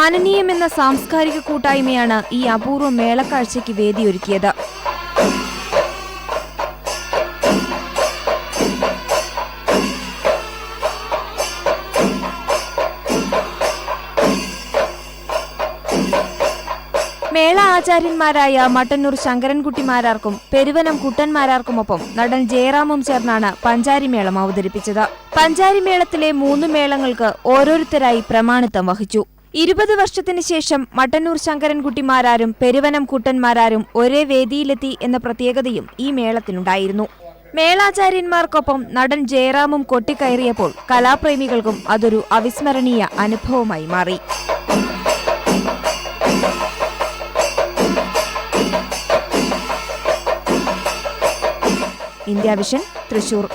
മാനനീയം എന്ന സാംസ്കാരിക കൂട്ടായ്മയാണ് ഈ അപൂർവ മേളക്കാഴ്ചയ്ക്ക് വേദിയൊരുക്കിയത്. മേള ആചാര്യന്മാരായ മട്ടന്നൂർ ശങ്കരൻകുട്ടിമാരാർക്കും പെരുവനം കുട്ടന്മാരാർക്കുമൊപ്പം നടൻ ജയറാമും ചേർന്നാണ് പഞ്ചാരിമേളം അവതരിപ്പിച്ചത്. പഞ്ചാരിമേളത്തിലെ 3 മേളങ്ങൾക്ക് ഓരോരുത്തരായി പ്രമാണിത്വം വഹിച്ചു. 20 വർഷത്തിന് ശേഷം മട്ടന്നൂർ ശങ്കരൻകുട്ടിമാരാരും പെരുവനം കുട്ടന്മാരാരും ഒരേ വേദിയിലെത്തി എന്ന പ്രത്യേകതയും ഈ മേളത്തിനുണ്ടായിരുന്നു. മേളാചാര്യന്മാർക്കൊപ്പം നടൻ ജയറാമും കൊട്ടിക്കയറിയപ്പോൾ കലാപ്രേമികൾക്കും അതൊരു അവിസ്മരണീയ അനുഭവമായി മാറി. India vision, Thrissur.